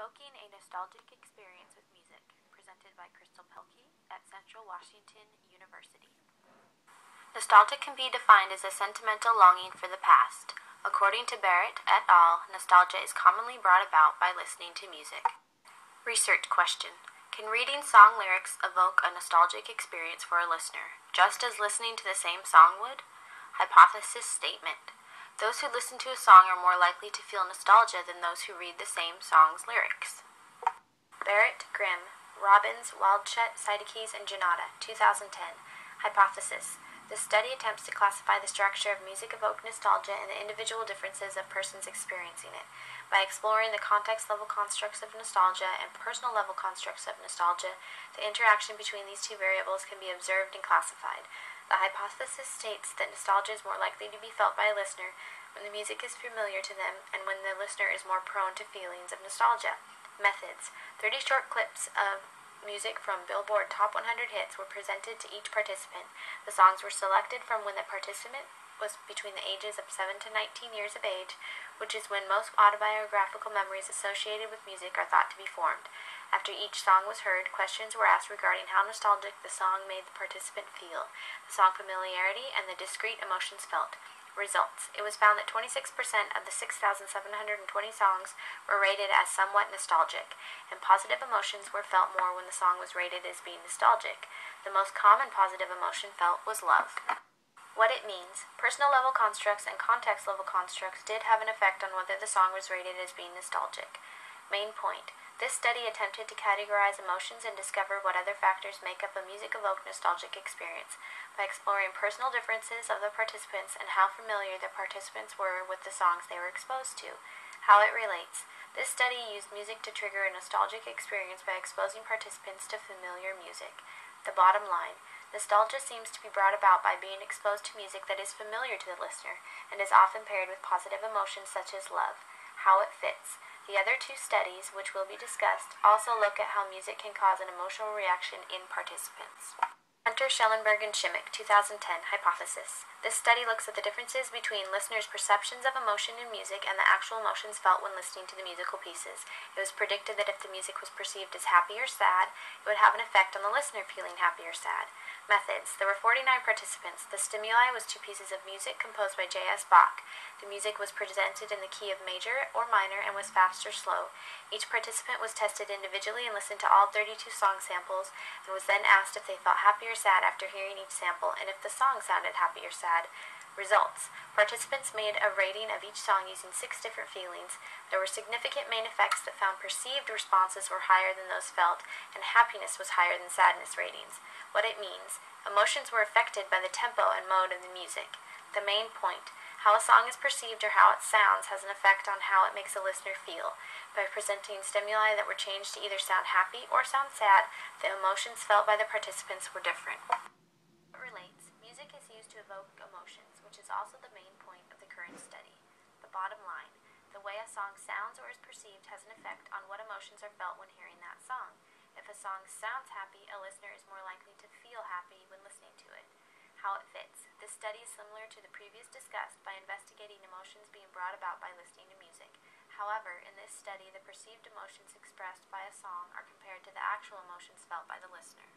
Evoking a Nostalgic Experience with Music, presented by Pelkey at Central Washington University. Nostalgia can be defined as a sentimental longing for the past. According to Barrett et al., nostalgia is commonly brought about by listening to music. Research question. Can reading song lyrics evoke a nostalgic experience for a listener, just as listening to the same song would? Hypothesis statement. Those who listen to a song are more likely to feel nostalgia than those who read the same song's lyrics. Barrett, Grimm, Robbins, Waldschut, Sidekis, and Janata, 2010. Hypothesis. This study attempts to classify the structure of music-evoked nostalgia and the individual differences of persons experiencing it. By exploring the context-level constructs of nostalgia and personal-level constructs of nostalgia, the interaction between these two variables can be observed and classified. The hypothesis states that nostalgia is more likely to be felt by a listener when the music is familiar to them and when the listener is more prone to feelings of nostalgia. Methods. 30 short clips of music from Billboard Top 100 Hits were presented to each participant. The songs were selected from when the participant was between the ages of 7 to 19 years of age, which is when most autobiographical memories associated with music are thought to be formed. After each song was heard, questions were asked regarding how nostalgic the song made the participant feel, the song familiarity, and the discrete emotions felt. Results. It was found that 26% of the 6,720 songs were rated as somewhat nostalgic, and positive emotions were felt more when the song was rated as being nostalgic. The most common positive emotion felt was love. What it means. Personal level constructs and context level constructs did have an effect on whether the song was rated as being nostalgic. Main point. This study attempted to categorize emotions and discover what other factors make up a music-evoked nostalgic experience. By exploring personal differences of the participants and how familiar the participants were with the songs they were exposed to. How it relates. This study used music to trigger a nostalgic experience by exposing participants to familiar music. The bottom line. Nostalgia seems to be brought about by being exposed to music that is familiar to the listener and is often paired with positive emotions such as love. How it fits. The other two studies, which will be discussed, also look at how music can cause an emotional reaction in participants. Hunter, Schellenberg, and Schimmick, 2010, Hypothesis. This study looks at the differences between listeners' perceptions of emotion in music and the actual emotions felt when listening to the musical pieces. It was predicted that if the music was perceived as happy or sad, it would have an effect on the listener feeling happy or sad. Methods. There were 49 participants. The stimuli was two pieces of music composed by J.S. Bach. The music was presented in the key of major or minor and was fast or slow. Each participant was tested individually and listened to all 32 song samples and was then asked if they felt happy or sad after hearing each sample and if the song sounded happy or sad. Results. Participants made a rating of each song using 6 different feelings. There were significant main effects that found perceived responses were higher than those felt, and happiness was higher than sadness ratings. What it means. Emotions were affected by the tempo and mode of the music. The main point. How a song is perceived or how it sounds has an effect on how it makes a listener feel. By presenting stimuli that were changed to either sound happy or sound sad, the emotions felt by the participants were different. It relates. Music is used to evoke emotions, which is also the main point of the current study. The bottom line. The way a song sounds or is perceived has an effect on what emotions are felt when hearing that song. If a song sounds happy, a listener is more likely to feel happy when listening to it. How it fits. This study is similar to the previous discussed by investigating emotions being brought about by listening to music. However, in this study, the perceived emotions expressed by a song are compared to the actual emotions felt by the listener.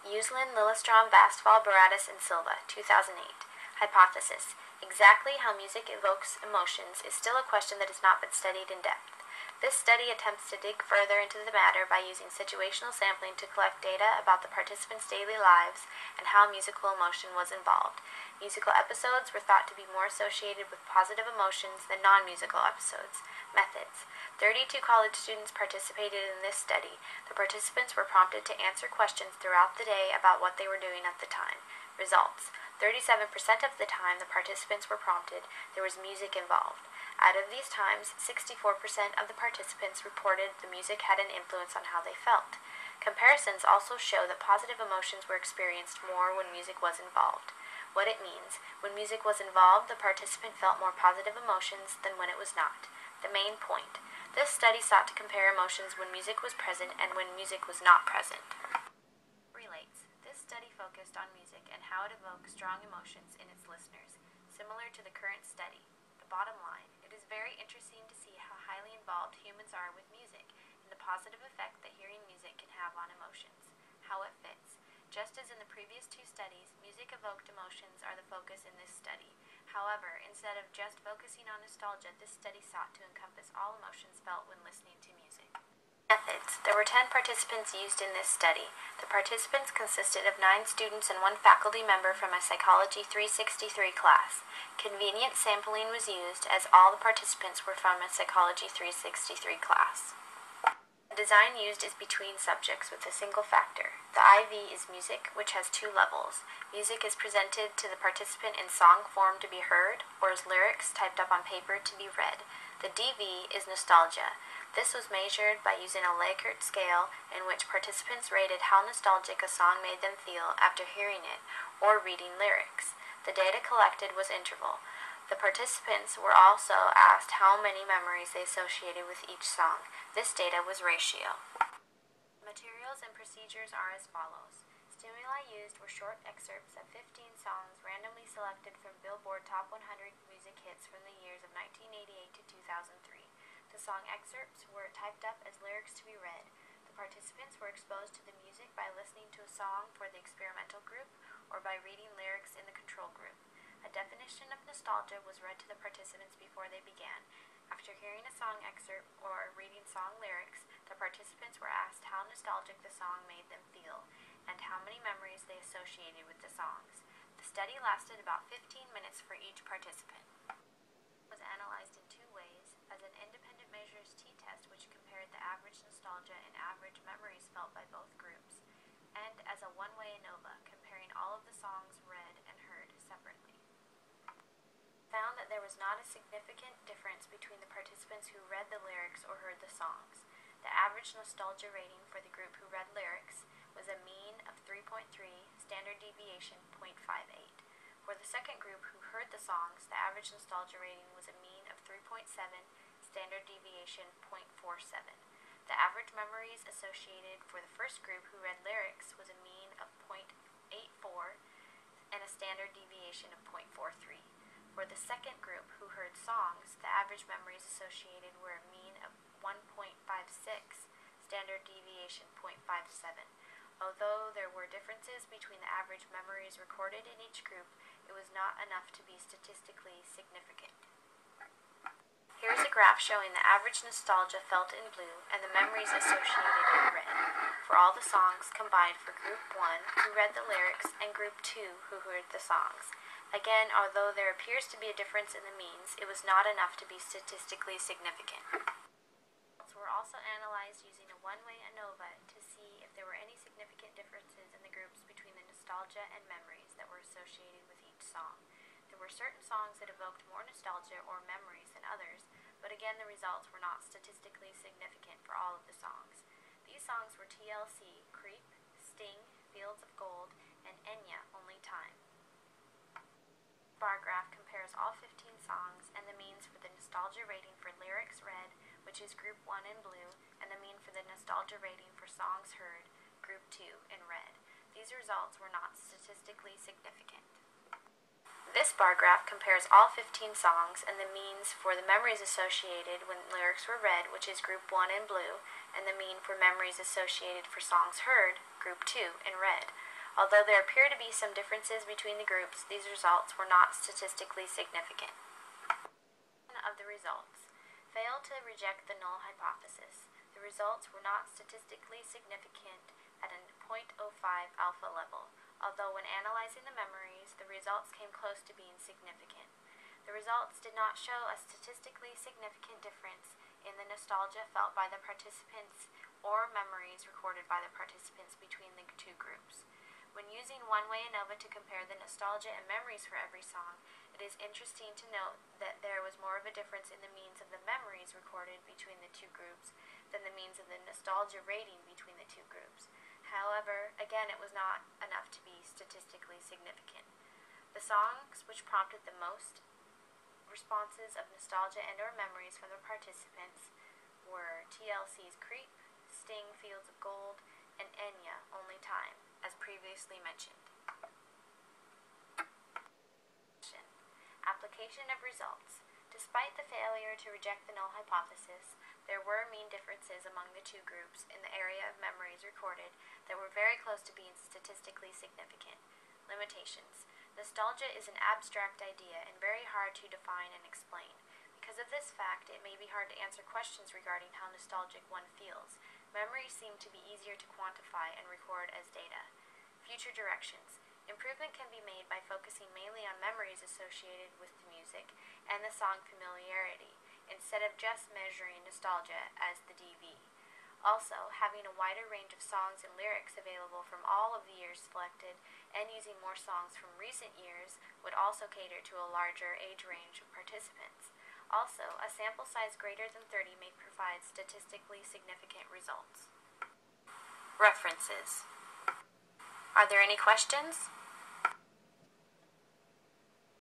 Uslin, Lillestrom, Bastval, Baradas, and Silva, 2008. Hypothesis. Exactly how music evokes emotions is still a question that has not been studied in depth. This study attempts to dig further into the matter by using situational sampling to collect data about the participants' daily lives and how musical emotion was involved. Musical episodes were thought to be more associated with positive emotions than non-musical episodes. Methods. 32 college students participated in this study. The participants were prompted to answer questions throughout the day about what they were doing at the time. Results. 37% of the time the participants were prompted, there was music involved. Out of these times, 64% of the participants reported the music had an influence on how they felt. Comparisons also show that positive emotions were experienced more when music was involved. What it means. When music was involved, the participant felt more positive emotions than when it was not. The main point. This study sought to compare emotions when music was present and when music was not present. Relates. This study focused on music and how it evokes strong emotions in its listeners, similar to the current study. The bottom line. It is very interesting to see how highly involved humans are with music the positive effect that hearing music can have on emotions. How it fits. Just as in the previous two studies, music-evoked emotions are the focus in this study. However, instead of just focusing on nostalgia, this study sought to encompass all emotions felt when listening to music. Methods. There were 10 participants used in this study. The participants consisted of 9 students and 1 faculty member from a Psychology 363 class. Convenient sampling was used as all the participants were from a Psychology 363 class. The design used is between subjects with a single factor. The IV is music, which has 2 levels. Music is presented to the participant in song form to be heard, or as lyrics typed up on paper to be read. The DV is nostalgia. This was measured by using a Likert scale in which participants rated how nostalgic a song made them feel after hearing it or reading lyrics. The data collected was interval. The participants were also asked how many memories they associated with each song. This data was ratio. Materials and procedures are as follows. Stimuli used were short excerpts of 15 songs randomly selected from Billboard Top 100 music hits from the years of 1988 to 2003. The song excerpts were typed up as lyrics to be read. The participants were exposed to the music by listening to a song for the experimental group or by reading lyrics in the control group. A definition of nostalgia was read to the participants before they began. After hearing a song excerpt or reading song lyrics, the participants were asked how nostalgic the song made them feel and how many memories they associated with the songs. The study lasted about 15 minutes for each participant. It was analyzed in 2 ways, as an independent measures t-test which compared the average nostalgia and average memories felt by both groups, and as a one-way ANOVA, comparing all of the songs read and heard separately. Found that there was not a significant difference between the participants who read the lyrics or heard the songs. The average nostalgia rating for the group who read lyrics was a mean of 3.3, standard deviation 0.58. For the second group who heard the songs, the average nostalgia rating was a mean of 3.7, standard deviation 0.47. The average memories associated for the first group who read lyrics was a mean of 0.84 and a standard deviation of 0.43. For the second group who heard songs, the average memories associated were a mean of 1.56, standard deviation 0.57. Although there were differences between the average memories recorded in each group, it was not enough to be statistically significant. Here is a graph showing the average nostalgia felt in blue and the memories associated in red for all the songs combined for Group 1, who read the lyrics, and Group 2, who heard the songs. Again, although there appears to be a difference in the means, it was not enough to be statistically significant. Results were also analyzed using a one-way ANOVA to see if there were any significant differences in the groups between the nostalgia and memories that were associated with each song. There were certain songs that evoked more nostalgia or memories than others, but again the results were not statistically significant for all of the songs. These songs were TLC, Creep, Sting, Fields of Gold, and Enya, Only Time. Bar graph compares all 15 songs and the means for the nostalgia rating for lyrics read, which is Group 1 in blue, and the mean for the nostalgia rating for songs heard, Group 2 in red. These results were not statistically significant. This bar graph compares all 15 songs and the means for the memories associated when lyrics were read, which is Group 1 in blue, and the mean for memories associated for songs heard, Group 2 in red. Although there appear to be some differences between the groups, these results were not statistically significant. Of the results. Failed to reject the null hypothesis. The results were not statistically significant at a 0.05 alpha level, although when analyzing the memories, the results came close to being significant. The results did not show a statistically significant difference in the nostalgia felt by the participants or memories recorded by the participants between the 2 groups. When using one-way ANOVA to compare the nostalgia and memories for every song, it is interesting to note that there was more of a difference in the means of the memories recorded between the 2 groups than the means of the nostalgia rating between the 2 groups. However, again, it was not enough to be statistically significant. The songs which prompted the most responses of nostalgia and/or memories from the participants were TLC's Creep, Sting, Fields of Gold, and Enya, Only Time, as previously mentioned. Application of results. To Despite the failure to reject the null hypothesis, there were mean differences among the two groups in the area of memories recorded that were very close to being statistically significant. Limitations. Nostalgia is an abstract idea and very hard to define and explain. Because of this fact, it may be hard to answer questions regarding how nostalgic one feels. Memories seem to be easier to quantify and record as data. Future directions. Improvement can be made by focusing mainly on memories associated with the music and the song familiarity, instead of just measuring nostalgia as the DV. Also, having a wider range of songs and lyrics available from all of the years selected and using more songs from recent years would also cater to a larger age range of participants. Also, a sample size greater than 30 may provide statistically significant results. References. Are there any questions?